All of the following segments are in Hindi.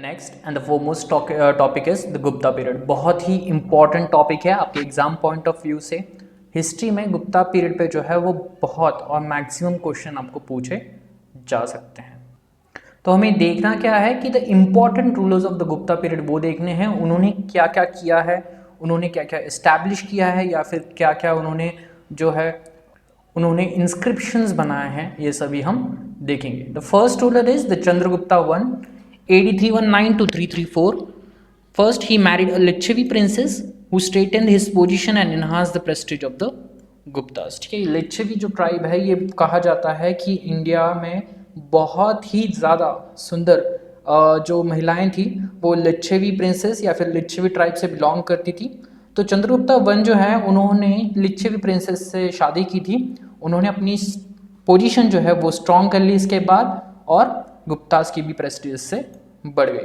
Next and the foremost topic is the Gupta period. बहुत ही इंपॉर्टेंट टॉपिक है आपके एग्जाम पॉइंट ऑफ व्यू से। हिस्ट्री में गुप्ता पीरियड पे जो है वो बहुत और मैक्सिमम क्वेश्चन आपको पूछे जा सकते हैं। तो हमें देखना क्या है कि the important rulers of the Gupta period वो देखने हैं, उन्होंने क्या क्या किया है, उन्होंने क्या क्या इस्टेब्लिश किया है या फिर क्या क्या उन्होंने जो है उन्होंने इंस्क्रिप्शंस बनाए हैं, ये सभी हम देखेंगे। The first ruler is the Chandragupta one AD 319 to 334. First, he married a Lichavi princess who straightened his position and enhanced the prestige of the Guptas. ठीक है, लिच्छवी जो ट्राइब है ये कहा जाता है कि इंडिया में बहुत ही ज़्यादा सुंदर जो महिलाएं थी वो लिच्छवी प्रिंसेस या फिर लिच्छवी ट्राइब से बिलोंग करती थी। तो चंद्रगुप्ता वन जो है उन्होंने लिच्छवी प्रिंसेस से शादी की थी। उन्होंने अपनी पोजीशन जो है वो स्ट्रॉन्ग कर ली इसके बाद और गुप्तास की भी प्रेस्टीज से बढ़ गई।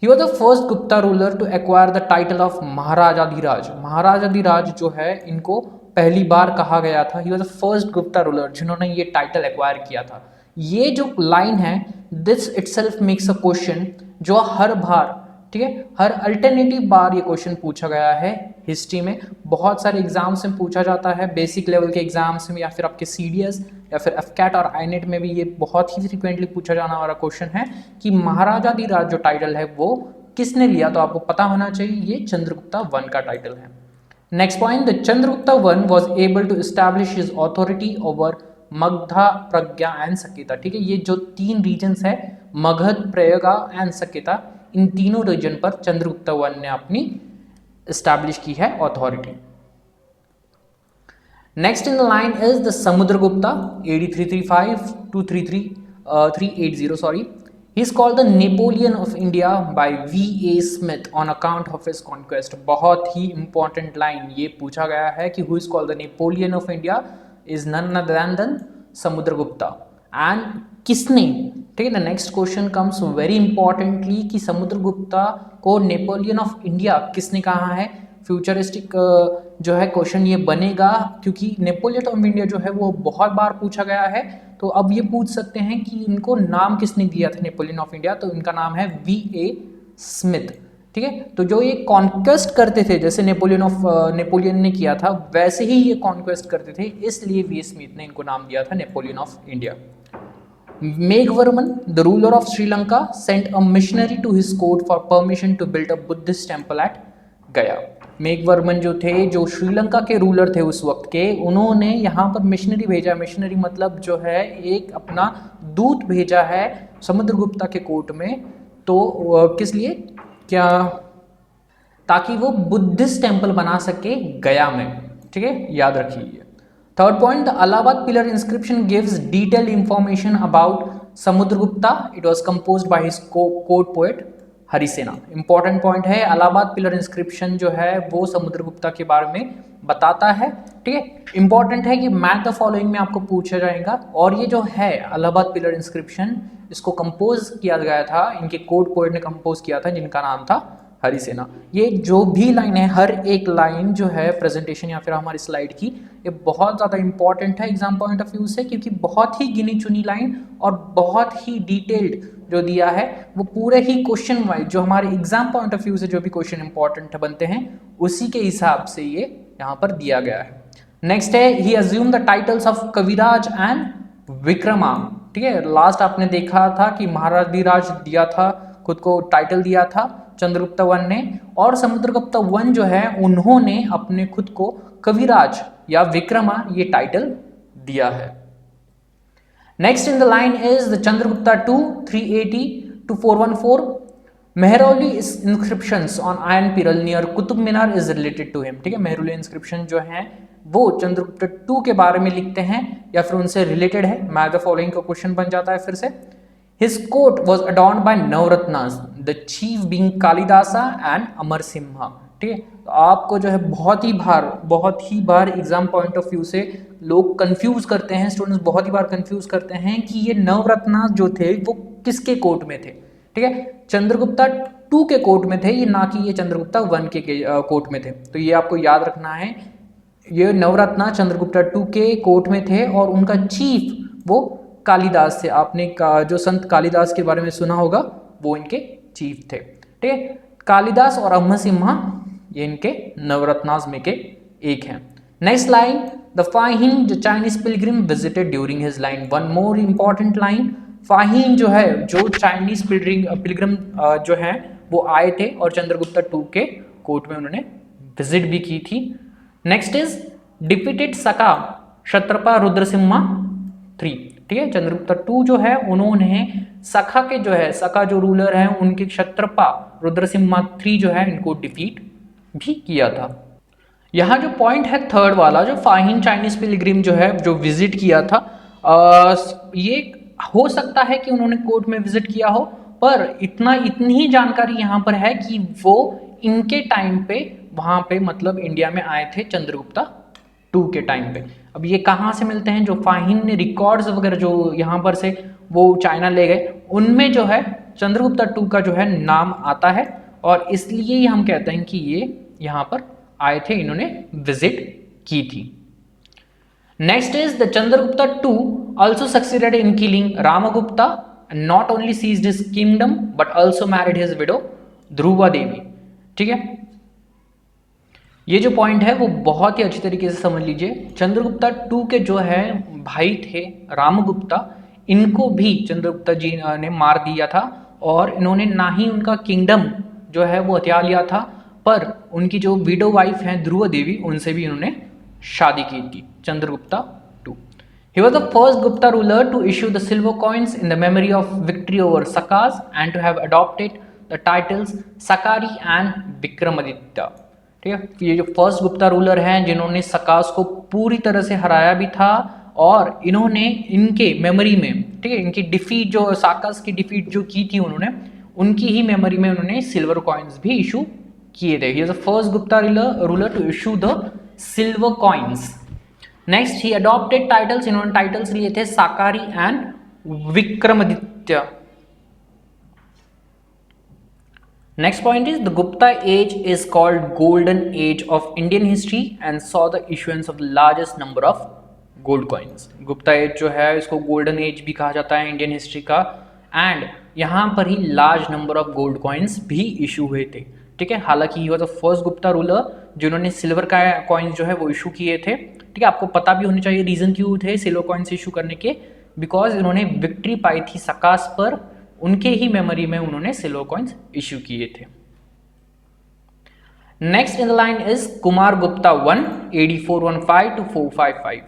He was the first Gupta ruler to acquire the title of महाराजाधिराज। महाराजाधिराज जो है इनको पहली बार कहा गया था। He was the first Gupta ruler जिन्होंने ये टाइटल एक्वायर किया था। ये जो लाइन है this itself makes a question जो हर बार, ठीक है, हर अल्टरनेटिव बार ये क्वेश्चन पूछा गया है हिस्ट्री में। बहुत सारे एग्जाम्स में पूछा जाता है, बेसिक लेवल के एग्जाम्स में या फिर आपके CDS या फिर FCAT और INET में भी ये बहुत ही फ्रिक्वेंटली पूछा जाने वाला क्वेश्चन है कि महाराजाधिराज जो टाइटल है वो किसने लिया। तो आपको पता होना चाहिए ये चंद्रगुप्ता वन का टाइटल है। Next point, the Chandragupta one was able to establish his authority over Magadha, Prayaga and Saketa. ठीक है, ये जो तीन रीजन्स है मगध, प्रज्ञा एंड सकेता, इन तीनों रीजन पर चंद्रगुप्ता वन ने अपनी एस्टैब्लिश की है authority. Next in the line is the Samudragupta AD 335 to 380 sorry. He is called the Napoleon of India by V.A. Smith on account of his conquest। बहुत ही इंपॉर्टेंट लाइन ये पूछा गया है कि who is called the Napoleon of India is none other than Samudragupta. And किसने, ठीक है, the next question comes very importantly कि समुद्रगुप्ता को नेपोलियन ऑफ इंडिया किसने कहा है। फ्यूचरिस्टिक जो है क्वेश्चन ये बनेगा क्योंकि नेपोलियन ऑफ इंडिया जो है वो बहुत बार पूछा गया है। तो अब ये पूछ सकते हैं कि इनको नाम किसने दिया था नेपोलियन ऑफ इंडिया, तो इनका नाम है V.A. स्मिथ। ठीक है, तो जो ये कॉन्क्वेस्ट करते थे जैसे नेपोलियन ने किया था वैसे ही ये कॉन्क्वेस्ट करते थे, इसलिए V.A. स्मिथ ने इनको नाम दिया था Napoleon of India. Meghavarman the ruler of Sri Lanka sent a missionary to his court for permission to build a Buddhist temple at Gaya. Meghavarman जो थे, जो श्रीलंका के रूलर थे उस वक्त के, उन्होंने यहाँ पर मिशनरी भेजा। मिशनरी मतलब जो है एक अपना दूत भेजा है समुद्रगुप्ता के कोर्ट में। तो किस लिए, क्या, ताकि वो बुद्धिस्ट टेम्पल बना सके गया में। ठीक है, याद रखिए। Third point, the Allahabad pillar inscription gives detailed information about Samudragupta. It was composed by his court poet Harisena. Important point है, अलाहाबाद पिलर इंस्क्रिप्शन जो है वो समुद्रगुप्ता के बारे में बताता है। ठीक है, इंपॉर्टेंट है कि मैच द फॉलोइंग में आपको पूछा जाएगा। और ये जो है अलाहाबाद पिलर इंस्क्रिप्शन, इसको कंपोज किया गया था, इनके कोर्ट पोएट ने कंपोज किया था जिनका नाम था हरिसेना। ये जो भी लाइन है, हर एक लाइन जो है प्रेजेंटेशन या फिर हमारी स्लाइड की, ये बहुत ज़्यादा इंपॉर्टेंट है एग्जाम पॉइंट ऑफ व्यू से, क्योंकि बहुत ही गिनी चुनी लाइन और बहुत ही डिटेल्ड जो दिया है वो पूरे ही क्वेश्चन वाइज जो हमारे एग्जाम पॉइंट ऑफ व्यू से जो भी क्वेश्चन इंपॉर्टेंट बनते हैं उसी के हिसाब से ये यहाँ पर दिया गया है। नेक्स्ट है, he assumed the titles of Kaviraj and Vikrama. ठीक है, लास्ट आपने देखा था कि महाराजाधिराज दिया था, खुद को टाइटल दिया था चंद्रगुप्ता वन ने, और समुद्रगुप्ता वन जो है उन्होंने अपने खुद को कविराज या विक्रमा ये टाइटल दिया है। Next in the line is the Chandragupta 2 380 to 414। Mehrauli inscriptions on iron pillar near Qutub Minar is related to him. ठीक है, मेहरौली इंस्क्रिप्शन जो है वो चंद्रगुप्ता 2 के बारे में लिखते हैं या फिर उनसे रिलेटेड है। मैच द फॉलोइंग का क्वेश्चन बन जाता है फिर से। His court was adorned by Navratnas, the chief being Kalidasa and Amar Simha। ठीक है, तो आपको जो है बहुत ही बार एग्जाम पॉइंट ऑफ व्यू से लोग कंफ्यूज करते हैं, स्टूडेंट्स बहुत ही बार कंफ्यूज करते हैं कि ये नवरत्ना जो थे वो किसके कोर्ट में थे। ठीक है, चंद्रगुप्ता 2 के कोर्ट में थे, ये ना कि ये चंद्रगुप्ता 1 के कोर्ट में थे। तो ये आपको याद रखना है, ये नवरत्ना चंद्रगुप्ता 2 के कोर्ट में थे और उनका चीफ वो कालिदास थे। आपने जो संत कालिदास के बारे में सुना होगा वो इनके चीफ थे। ठीक है, कालिदास और अम्मसिम्हा ये इनके नवरत्नास में के एक हैं। Next line, the फाहिन the Chinese Pilgrim visited during his line. One more important line, फाहिन जो है, जो चाइनीज पिलग्रिम जो है वो आए थे और चंद्रगुप्ता टू के कोर्ट में उन्होंने विजिट भी की थी। नेक्स्ट इज डिफीटेड सका क्षत्रपा रुद्रसिम्हा 3। ठीक है, चंद्रगुप्ता टू जो है उन्होंने सखा के जो है, सखा जो रूलर है उनके क्षत्रपा रुद्रसिम्हा 3 जो है इनको डिफीट भी किया था। यहाँ जो पॉइंट है थर्ड वाला, जो फाहिन चाइनीज पिलग्रिम जो है जो विजिट किया था, ये हो सकता है कि उन्होंने कोर्ट में विजिट किया हो, पर इतनी ही जानकारी यहाँ पर है कि वो इनके टाइम पे वहाँ पे मतलब इंडिया में आए थे चंद्रगुप्ता टू के टाइम पे। अब ये कहाँ से मिलते हैं, जो फाहिन ने रिकॉर्ड्स वगैरह जो यहाँ पर से वो चाइना ले गए, उनमें जो है चंद्रगुप्ता टू का जो है नाम आता है, और इसलिए हम कहते हैं कि ये यहाँ पर आए थे, इन्होंने विजिट की थी। Next is the Chandragupta two also succeeded in killing Ramagupta and not only seized his kingdom but also married his widow Dhruva देवी। ठीक है, ये जो पॉइंट है वो बहुत ही अच्छी तरीके से समझ लीजिए। चंद्रगुप्ता टू के जो है भाई थे रामगुप्ता, इनको भी चंद्रगुप्ता जी ने मार दिया था, और इन्होंने ना ही उनका किंगडम जो है वो हथिया लिया था, पर उनकी जो विडो वाइफ हैं ध्रुवा देवी, उनसे भी इन्होंने शादी की थी Chandragupta two. He was the first Gupta ruler to issue the silver coins in the memory of victory over Sakas and to have adopted the titles Sakari and Vikramaditya। ठीक है, ये जो फर्स्ट गुप्ता रूलर हैं जिन्होंने सकास को पूरी तरह से हराया भी था, और इन्होंने इनके मेमोरी में, ठीक है, इनकी डिफीट जो साकास की डिफीट जो की थी उन्होंने, उनकी ही मेमोरी में उन्होंने सिल्वर कॉइन्स भी इशू किए थे। He was the first Gupta ruler to issue the silver coins। Next, he adopted titles, इन्होंने टाइटल्स लिए थे Sakari and Vikramaditya. Next point is the Gupta age is called golden age of Indian history and saw the issuance of the largest number of gold coins. Gupta age जो है इसको गोल्डन एज भी कहा जाता है इंडियन हिस्ट्री का, एंड यहाँ पर ही large number of gold coins भी इशू हुए थे। ठीक है, हालांकि ये was the first Gupta ruler जिन्होंने सिल्वर का कॉइन्स जो है वो इशू किए थे। ठीक है, आपको पता भी होनी चाहिए रीजन क्यों थे सिल्वर कॉइन्स इशू करने के, बिकॉज इन्होंने विक्ट्री पाई थी सकास पर, उनके ही मेमोरी में उन्होंने सिल्वर कॉइन्स इशू किए थे। Next in the line is Kumar Gupta 1 AD 415 to 455।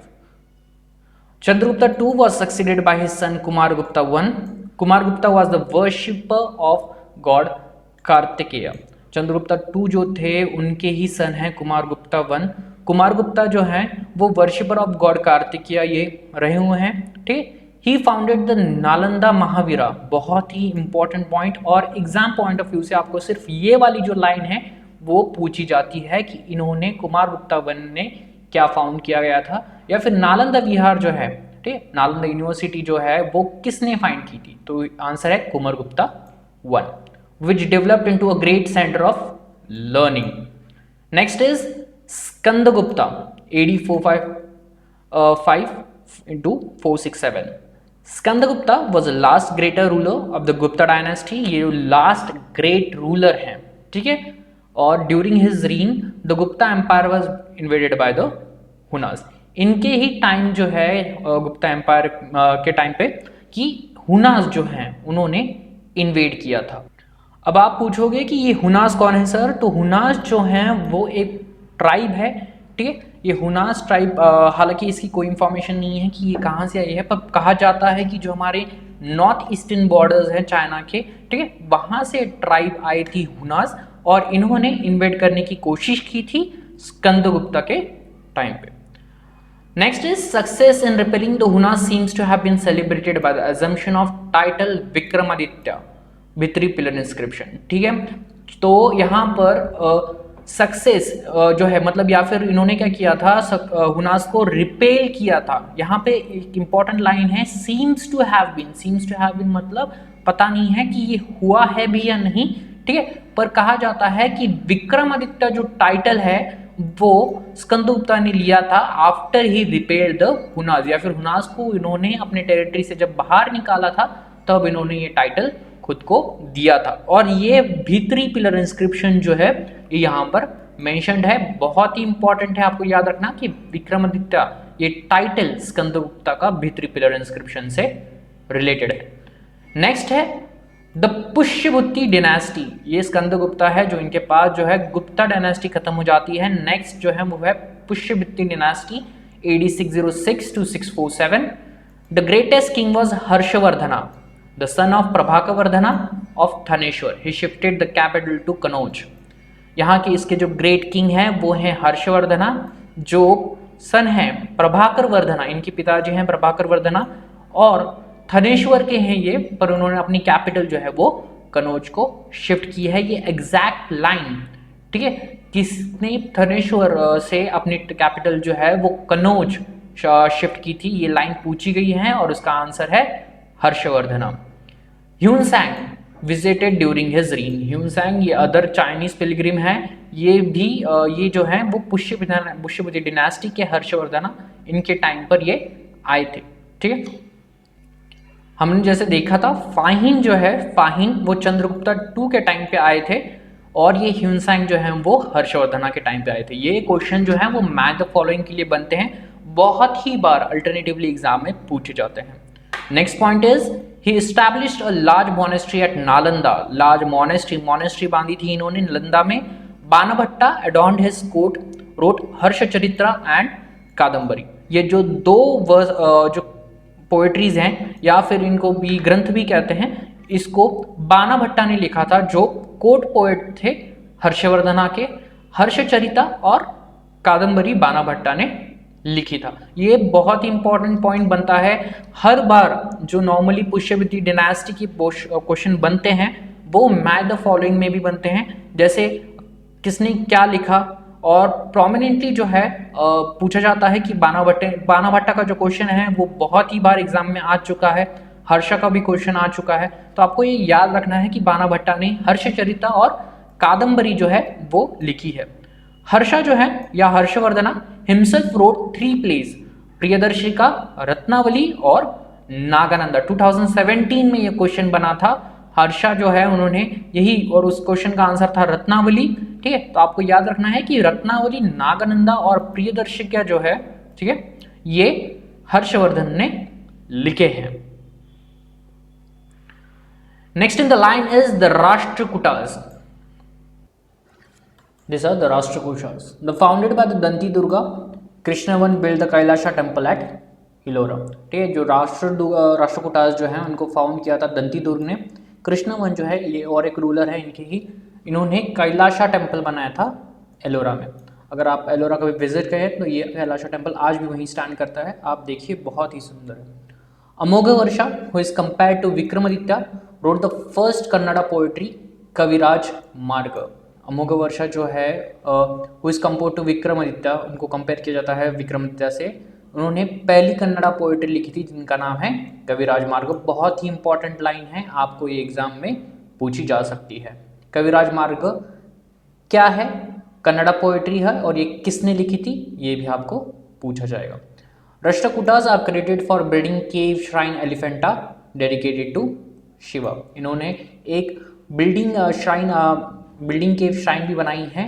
Chandragupta 2 was succeeded by his son Kumar Gupta 1। Kumar Gupta was the worshipper of god Kartikeya. Chandragupta 2 जो थे उनके ही सन हैं कुमार गुप्ता 1। कुमार गुप्ता जो हैं वो वर्शिपर ऑफ गॉड कार्तिकेय ये रहे हुए हैं। ठीक, ही फाउंडेड द नालंदा महावीरा, बहुत ही इंपॉर्टेंट पॉइंट, और एग्जाम पॉइंट ऑफ व्यू से आपको सिर्फ ये वाली जो लाइन है वो पूछी जाती है कि इन्होंने कुमार गुप्ता 1 ने क्या फाउंड किया गया था, या फिर नालंदा विहार जो है, ठीक, नालंदा यूनिवर्सिटी जो है वो किसने फाइंड की थी, तो आंसर है Kumar Gupta 1, which developed into a great center of learning। Next is Skandagupta AD 455 into 467। Skandagupta was the last greater ruler of the Gupta dynasty। ये लास्ट ग्रेट रूलर हैं, ठीक है, और during his reign the Gupta empire was invaded by the Hunas. इनके ही टाइम जो है गुप्ता एम्पायर के टाइम पे कि हुनास जो हैं उन्होंने इन्वेड किया था। अब आप पूछोगे कि ये हुनास कौन है सर, तो हुनास जो हैं वो एक ट्राइब है। ठीक है, ये हुनास ट्राइब, हालांकि इसकी कोई इंफॉर्मेशन नहीं है कि ये कहाँ से आई है, पर कहा जाता है कि जो हमारे नॉर्थ ईस्टर्न बॉर्डर्स हैं चाइना के, ठीक है, वहाँ से ट्राइब आई थी हुनास, और इन्होंने इन्वेड करने की कोशिश की थी स्कंदगुप्ता के टाइम पे। Next is success in repelling the Hunas seems to have been celebrated by the assumption of title Vikramaditya Bhitari pillar inscription. ठीक है, तो यहाँ पर सक्सेस जो है मतलब, या फिर इन्होंने क्या किया था, हुनास को रिपेल किया था। यहाँ पे एक इंपॉर्टेंट लाइन है seems to have been. Seems to have been मतलब पता नहीं है कि ये हुआ है भी या नहीं, ठीक है, पर कहा जाता है कि विक्रमादित्य जो टाइटल है वो स्कंदगुप्ता ने लिया था after he repelled the Huns, या फिर हुनास को इन्होंने अपने टेरिटरी से जब बाहर निकाला था तब इन्होंने ये टाइटल खुद को दिया था। और ये भीतरी पिलर इंस्क्रिप्शन जो है ये यहाँ पर मेंशन्ड है, बहुत ही इंपॉर्टेंट है आपको याद रखना कि विक्रमादित्य ये टाइटल स्कंदगुप्ता का भीतरी पिलर इंस्क्रिप्शन से रिलेटेड है। नेक्स्ट है द पुष्यभुति डिनेस्टी, ये स्कंदगुप्ता है जो इनके पास जो है गुप्ता डायनेस्टी खत्म हो जाती है। नेक्स्ट जो है वो है Pushyabhuti dynasty AD 606 to 647। The greatest king was Harshavardhana the son of Prabhakaravardhana of Thaneshwar, he shifted the capital to Kanauj. यहाँ के इसके जो ग्रेट किंग हैं वो हैं हर्षवर्धना जो सन है प्रभाकरवर्धना, इनके पिताजी हैं प्रभाकरवर्धना और थानेश्वर के हैं ये, पर उन्होंने अपनी कैपिटल जो है वो कनौज को शिफ्ट की है। ये एग्जैक्ट लाइन, ठीक है, किसने थानेश्वर से अपनी कैपिटल जो है वो कनौज शिफ्ट की थी, ये लाइन पूछी गई है और उसका आंसर है Harshavardhana. Hiuen Tsang visited during his reign, Hiuen Tsang ये अदर चाइनीज पिलग्रिम है, ये भी ये जो है वो पुष्यभुति डिनेस्टी के हर्षवर्धना इनके टाइम पर ये आए थे। ठीक है, हमने जैसे देखा था फाहिन जो है, फाहिन वो चंद्रगुप्ता 2 के टाइम पे आए थे और ये ह्यूनसैंग जो है वो हर्षवर्धना के टाइम पे आए थे। ये क्वेश्चन जो है वो मैच द फॉलोइंग के लिए बनते हैं, बहुत ही बार अल्टरनेटिवली एग्जाम में पूछे जाते हैं। Next point is he established a large monastery at Nalanda, large monastery बांधी थी इन्होंने नालंदा में। Banabhatta adorned his court, wrote Harshacharitra and Kadambari. ये जो दो जो पोएट्रीज हैं या फिर इनको भी ग्रंथ भी कहते हैं, इसको बाणभट्टा ने लिखा था जो कोर्ट पोएट थे हर्षवर्धना के। हर्षचरिता और कादम्बरी बाणभट्टा ने लिखी था। ये बहुत ही इंपॉर्टेंट पॉइंट बनता है, हर बार जो नॉर्मली पुष्यभुति डिनेस्टी की क्वेश्चन बनते हैं वो मैच द फॉलोइंग में भी बनते हैं, जैसे किसने क्या लिखा और प्रोमिनेंटली जो है पूछा जाता है कि बाणाभट्टा का जो क्वेश्चन है वो बहुत ही बार एग्जाम में आ चुका है, हर्षा का भी क्वेश्चन आ चुका है। तो आपको ये याद रखना है कि बाणाभट्टा ने हर्षचरिता और कादम्बरी जो है वो लिखी है। हर्षा जो है या Harshavardhana himself wrote 3 plays, Priyadarshika, Ratnavali और नागानंदा। 2017 में ये क्वेश्चन बना था। हर्षा जो है उन्होंने यही, और उस क्वेश्चन का आंसर था रत्नावली। ठीक है, तो आपको याद रखना है कि रत्नावली, नागानंदा और प्रियदर्शिका जो है, ठीक है, ये हर्षवर्धन ने लिखे हैं। Next in the line is the Rashtrakutas. These are the Rashtrakutas. The founded by the Danti Durga, Krishnavan built the Kailasha temple at Ellora. ठीक है, जो राष्ट्रकूटास जो है उनको फाउंड किया था दंती दुर्ग ने। कृष्णवन जो है ये और एक रूलर है इनके ही, इन्होंने कैलाशा टेम्पल बनाया था एलोरा में। अगर आप एलोरा कभी विजिट करें तो ये कैलाशा टेम्पल आज भी वहीं स्टैंड करता है, आप देखिए बहुत ही सुंदर है। Amogha Varsha who is compared to Vikramaditya wrote the first Kannada poetry Kaviraja Marga. Amogha Varsha जो है who is compare to Vikramaditya, उनको कंपेयर किया जाता है विक्रमादित्य से। उन्होंने पहली कन्नड़ा पोएट्री लिखी थी जिनका नाम है कविराज मार्ग। बहुत ही इंपॉर्टेंट लाइन है, आपको ये एग्जाम में पूछी जा सकती है। कविराज मार्ग क्या है, कन्नड़ा पोएट्री है और ये किसने लिखी थी ये भी आपको पूछा जाएगा। Rashtrakutas are credited for building cave shrine Elephanta dedicated to Shiva. इन्होंने एक बिल्डिंग केव श्राइन भी बनाई है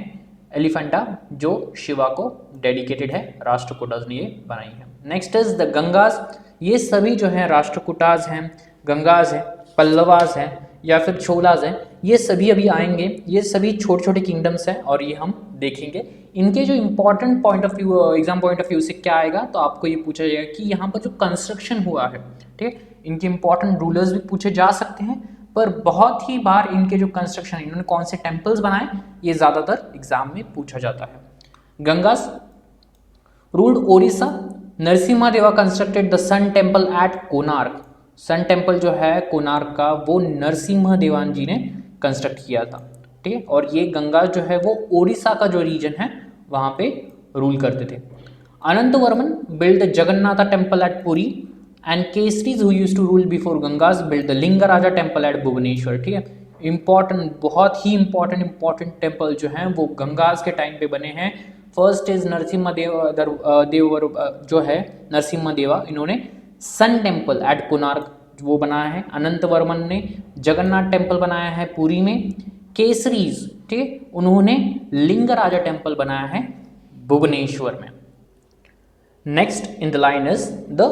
एलिफेंटा जो शिवा को डेडिकेटेड है, राष्ट्रकूटास ने ये बनाई है। Next is the Gangas. ये सभी जो हैं राष्ट्रकूटास हैं, गंगास हैं, पल्लवास हैं या फिर छोलास हैं, ये सभी अभी आएंगे। ये सभी छोटे छोटे किंगडम्स हैं और ये हम देखेंगे। इनके जो important point of view, exam point of view से क्या आएगा, तो आपको ये पूछा जाएगा कि यहाँ पर जो कंस्ट्रक्शन हुआ है, ठीक है, इनके इंपॉर्टेंट रूलर्स भी पूछे जा सकते हैं, पर बहुत ही बार इनके जो कंस्ट्रक्शन, इन्होंने कौन से टेम्पल्स बनाए, ये ज़्यादातर एग्जाम में पूछा जाता है। Gangas ruled Odisha, Narasimha Deva constructed the sun temple at Konark. Sun temple जो है कोणार्क का वो नरसिम्हा देवान जी ने कंस्ट्रक्ट किया था, ठीक है। और ये गंगास जो है वो ओडिशा का जो रीजन है वहाँ पे रूल करते थे। Anantavarman build the Jagannath temple at Puri and Kesaris who used to rule before Gangas build the Lingaraja temple at Bhubaneswar, ठीक है। इंपॉर्टेंट, बहुत ही इंपॉर्टेंट टेम्पल जो हैं वो गंगास के टाइम पे बने हैं। फर्स्ट इज नरसिम्हा देव जो है नरसिम्हा देवा, इन्होंने सन टेम्पल एट कोणार्क वो बनाया है। अनंत वर्मन ने जगन्नाथ टेम्पल बनाया है पुरी में। केसरीज, ठीक है, उन्होंने लिंगराजा टेम्पल बनाया है भुवनेश्वर में। Next in the line is the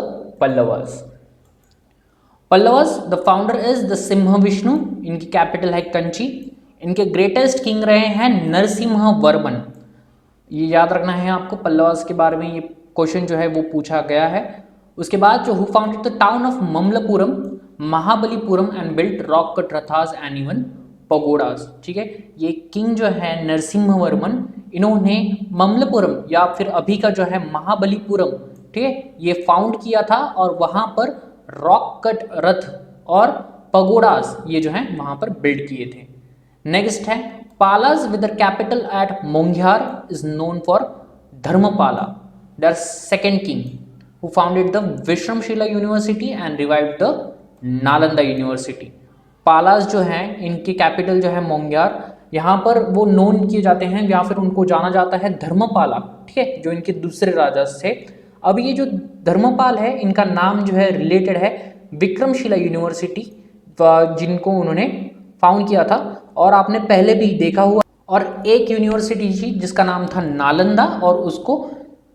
Pallavas. Pallavas the founder is the Singh Vishnu, इनकी कैपिटल है कंची। इनके ग्रेटेस्ट किंग रहे हैं नरसिम्हा वर्मन। ये याद रखना है आपको, पल्लवास के बारे में ये क्वेश्चन जो है वो पूछा गया है। उसके बाद जो who founded the town of Mamallapuram, Mahabalipuram and built rock cut rathas and even pagodas, ठीक है। ये किंग जो है नरसिम्हा वर्मन, इन्होंने ममल्लपुरम या फिर अभी का जो है महाबलीपुरम, ठीक है, ये फाउंड किया था और वहां पर रॉक कट रथ और पगोडास ये जो है वहां पर बिल्ड किए थे। नेक्स्ट है Palas with the capital at Monghyr is known for Dharmapala, their second king who founded the Vikramshila university and revived the Nalanda university. Palas जो है इनकी कैपिटल जो है मोंघ्यार, यहाँ पर वो नोन किए जाते हैं या फिर उनको जाना जाता है धर्मपाला, ठीक है, जो इनके दूसरे राजा थे। अब ये जो धर्मपाल है इनका नाम जो है रिलेटेड है विक्रमशिला यूनिवर्सिटी जिनको उन्होंने फाउंड किया था, और आपने पहले भी देखा हुआ। और एक यूनिवर्सिटी थी जिसका नाम था नालंदा और उसको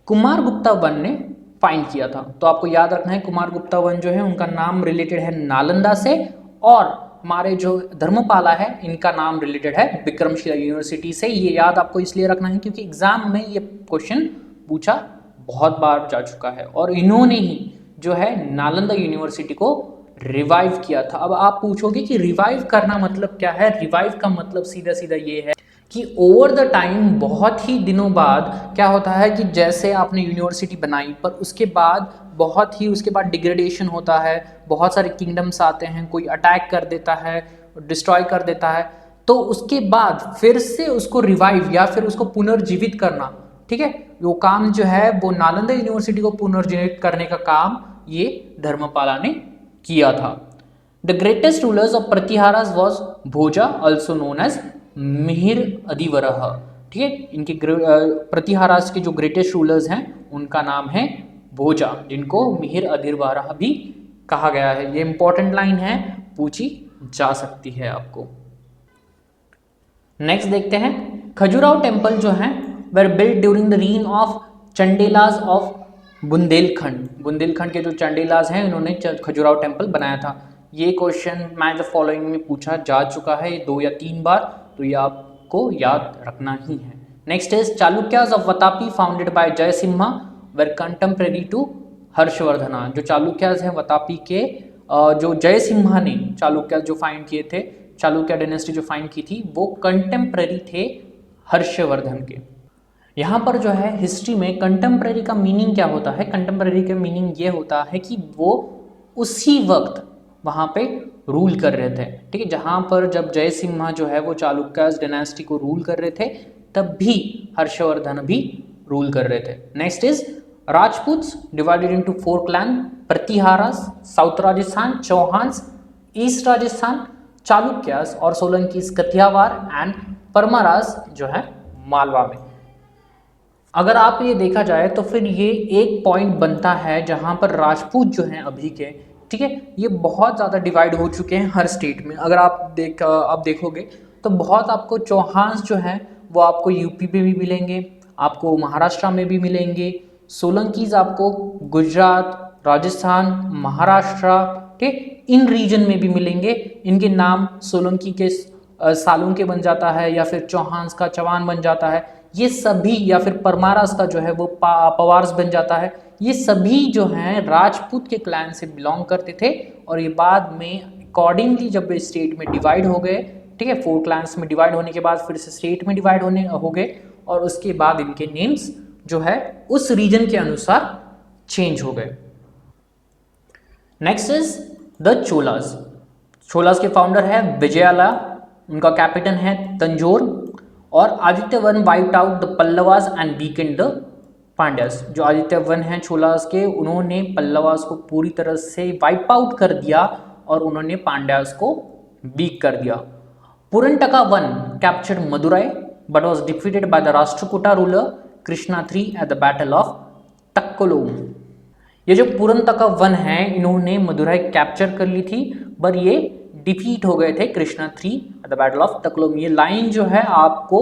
कुमारगुप्ता वन ने फाइंड किया था। तो आपको याद रखना है कुमारगुप्ता वन जो है उनका नाम रिलेटेड है नालंदा से, और हमारे जो धर्मपाला है इनका नाम रिलेटेड है विक्रमशिला यूनिवर्सिटी से। ये याद आपको इसलिए रखना है क्योंकि एग्जाम में ये क्वेश्चन पूछा बहुत बार जा चुका है, और इन्होंने ही जो है नालंदा यूनिवर्सिटी को रिवाइव किया था। अब आप पूछोगे कि रिवाइव करना मतलब क्या है? रिवाइव का मतलब सीधा सीधा ये है कि ओवर द टाइम, बहुत ही दिनों बाद क्या होता है कि जैसे आपने यूनिवर्सिटी बनाई पर उसके बाद बहुत ही उसके बाद डिग्रेडेशन होता है, बहुत सारे किंगडम्स आते हैं, कोई अटैक कर देता है, डिस्ट्रॉय कर देता है, तो उसके बाद फिर से उसको रिवाइव या फिर उसको पुनर्जीवित करना, ठीक है, वो काम जो है वो नालंदा यूनिवर्सिटी को पुनर्जीवित करने का काम ये धर्मपाला ने किया था। The greatest rulers of Pratiharas was Bhoja, also known as Mihir Adhivarah, ठीक है। इनके प्रतिहारास के जो ग्रेटेस्ट रूलर्स हैं उनका नाम है भोजा, जिनको मिहिर अधिवरह भी कहा गया है। ये इंपॉर्टेंट लाइन है, पूछी जा सकती है आपको। नेक्स्ट देखते हैं, खजुराहो टेम्पल जो है were built during the reign of Chandelas of Bundelkhand. Bundelkhand के जो चंडेलास हैं उन्होंने खजुराहो टेम्पल बनाया था। ये क्वेश्चन मैच द फॉलोइंग में पूछा जा चुका है 2 या 3 बार, तो ये आपको याद रखना ही है। Next is Chalukyas of Vatapi founded by Jayasimha were contemporary to Harshavardhana. जो चालुक्यास हैं वतापी के, जो जयसिम्हा ने चालुक्यास जो फाइंड किए थे, चालुक्य डायनेस्टी जो फाइंड की थी, वो कंटेम्प्रेरी थे हर्षवर्धन के। यहाँ पर जो है हिस्ट्री में कंटेम्प्रेरी का मीनिंग क्या होता है? कंटेम्प्रेरी का मीनिंग ये होता है कि वो उसी वक्त वहाँ पे रूल कर रहे थे, ठीक है। जहाँ पर जब जयसिम्हा जो है वो चालुक्यास डायनेस्टी को रूल कर रहे थे, तब भी हर्षवर्धन भी रूल कर रहे थे। Next is Rajputs divided into 4 clan, Pratiharas, south Rajasthan, Chauhans, east Rajasthan, Chalukyas और सोलंकीस कथियावार एंड परमारास जो है मालवा में। अगर आप ये देखा जाए तो फिर ये एक पॉइंट बनता है जहाँ पर राजपूत जो हैं अभी के, ठीक है, ये बहुत ज़्यादा डिवाइड हो चुके हैं हर स्टेट में। अगर आप देखोगे तो बहुत आपको चौहान्स जो हैं वो आपको यूपी में भी मिलेंगे, आपको महाराष्ट्र में भी मिलेंगे, सोलंकीज आपको गुजरात, राजस्थान, महाराष्ट्र, ठीक, इन रीजन में भी मिलेंगे। इनके नाम सोलंकी के सालुंके के बन जाता है या फिर चौहान्स का चवान बन जाता है, ये सभी, या फिर परमारास का जो है वो पवार्स बन जाता है। ये सभी जो हैं राजपूत के क्लैन से बिलोंग करते थे, और ये बाद में अकॉर्डिंगली जब स्टेट में डिवाइड हो गए, ठीक है, 4 क्लैंस में डिवाइड होने के बाद फिर से स्टेट में डिवाइड हो गए, और उसके बाद इनके नेम्स जो है उस रीजन के अनुसार चेंज हो गए। Next is the Cholas. Cholas के फाउंडर है विजयाला, उनका कैपिटल है तंजोर, और Aditya one wiped out the Pallavas and Weeknd the Pandyas. जो आदित्य वन हैं चोलास के, उन्होंने पल्लवास को पूरी तरह से वाइप आउट कर दिया और उन्होंने पांड्यास को वीक कर दिया। Purantaka one captured Madurai but was defeated by the Rashtrakuta ruler Krishna III at the battle of Takkolam. ये जो पुरंतका वन है इन्होंने मदुराई कैप्चर कर ली थी, पर ये डिफीट हो गए थे Krishna 3 at the battle of Takkolam. ये लाइन जो है आपको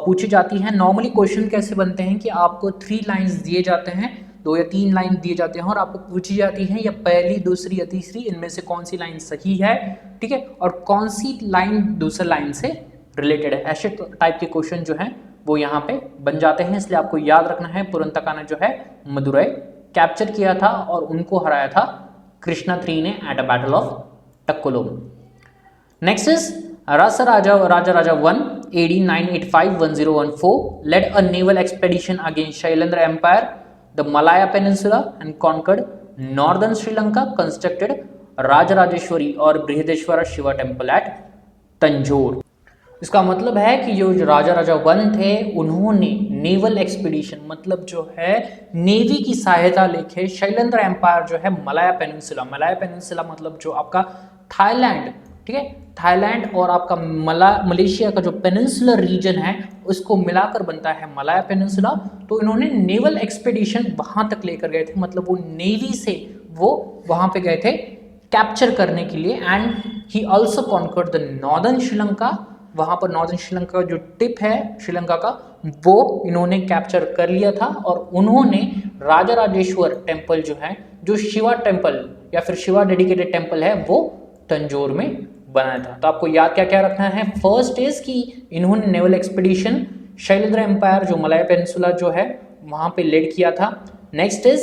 पूछी जाती है। नॉर्मली क्वेश्चन कैसे बनते हैं कि आपको 3 लाइंस दिए जाते हैं, 2 या 3 लाइन दिए जाते हैं और आपको पूछी जाती है या पहली, दूसरी या तीसरी इनमें से कौन सी लाइन सही है, ठीक है, और कौन सी लाइन दूसरे लाइन से रिलेटेड है। ऐसे टाइप के क्वेश्चन जो हैं वो यहाँ पे बन जाते हैं, इसलिए आपको याद रखना है पुरंतका ने जो है मदुराई कैप्चर किया था और उनको हराया था कृष्णा 3 ने at a battle of Takkolam. Next is Raja Raja 1 AD 985-1014 led a naval expedition against Shailendra Empire, the Malaya Peninsula and conquered northern Sri Lanka, constructed Rajarajeshwari और बृहदेश्वरा शिवा टेम्पल एट तंजोर। इसका मतलब है कि जो राजा 1 थे उन्होंने नेवल एक्सपीडिशन मतलब जो है नेवी की सहायता लेके शैलेंद्र एम्पायर जो है मलाया पेनिनसुला मतलब जो आपका थाईलैंड, ठीक है, थाईलैंड और आपका मलेशिया का जो पेनिनसुलर रीजन है उसको मिलाकर बनता है मलाया पेनिनसुला। तो इन्होंने नेवल एक्सपीडिशन वहां तक लेकर गए थे, मतलब वो नेवी से वो वहां पे गए थे कैप्चर करने के लिए। And he also conquered the northern Sri Lanka, वहां पर नॉर्दर्न श्रीलंका का जो टिप है श्रीलंका का वो इन्होंने कैप्चर कर लिया था और उन्होंने राजराजेश्वर टेम्पल जो है, जो शिवा टेम्पल या फिर शिवा डेडिकेटेड टेम्पल है, वो तंजोर में बनाया था। तो आपको याद क्या क्या रखना है। फर्स्ट इज कि इन्होंने नेवल एक्सपीडिशन शैलेंद्र एम्पायर जो मलाया पेनिनसुला जो है वहां पे लीड किया था। नेक्स्ट इज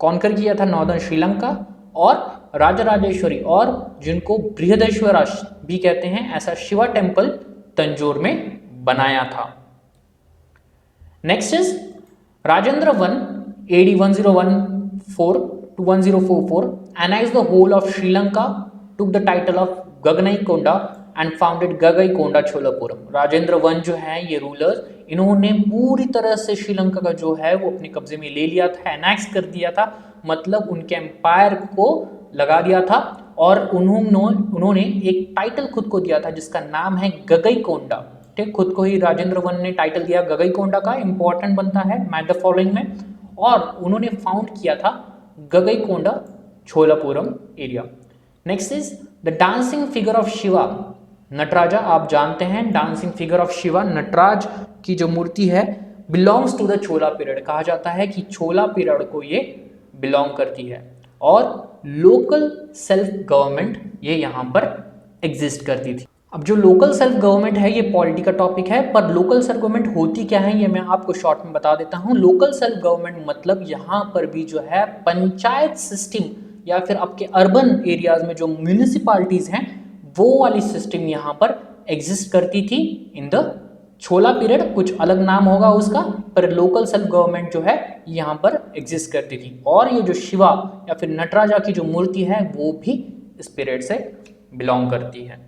कॉन्कर किया था नॉर्दर्न श्रीलंका और राजराजेश्वरी और जिनको बृहदेश्वरा भी कहते हैं ऐसा शिवा टेम्पल तंजोर में बनाया था। Next is Rajendra 1 AD 1014 to 1044 annexed the whole of Sri Lanka, took the title of Gaganaikonda and founded Gagaikonda Cholapuram। Rajendra 1 जो है ये रूलर, इन्होंने पूरी तरह से श्रीलंका का जो है वो अपने कब्जे में ले लिया था, एनेक्स कर दिया था, मतलब उनके एम्पायर को लगा दिया था और उन्होंने एक टाइटल खुद को दिया था जिसका नाम है गगईकोंडा। ठीक, खुद को ही राजेंद्र 1 ने टाइटल दिया गगईकोंडा का, इंपॉर्टेंट बनता है मैच द फॉलोइंग में। और उन्होंने फाउंड किया था Gangaikonda Cholapuram area. Next is the dancing figure of Shiva Nataraja. आप जानते हैं dancing figure of Shiva Nataraj की जो मूर्ति है belongs to the Chola period, कहा जाता है कि छोला पीरियड को ये बिलोंग करती है और लोकल सेल्फ गवर्नमेंट ये यहाँ पर एग्जिस्ट करती थी। अब जो लोकल सेल्फ गवर्नमेंट है ये पॉलिटी का टॉपिक है, पर लोकल सेल्फ गवर्नमेंट होती क्या है ये मैं आपको शॉर्ट में बता देता हूँ। लोकल सेल्फ गवर्नमेंट मतलब यहाँ पर भी जो है पंचायत सिस्टम या फिर आपके अर्बन एरियाज में जो म्यूनिसिपालिटीज हैं वो वाली सिस्टम यहाँ पर एग्जिस्ट करती थी इन द छोला पीरियड। कुछ अलग नाम होगा उसका, पर लोकल सेल्फ गवर्नमेंट जो है यहाँ पर एग्जिस्ट करती थी। और ये जो शिवा या फिर नटराजा की जो मूर्ति है वो भी इस पीरियड से बिलोंग करती है।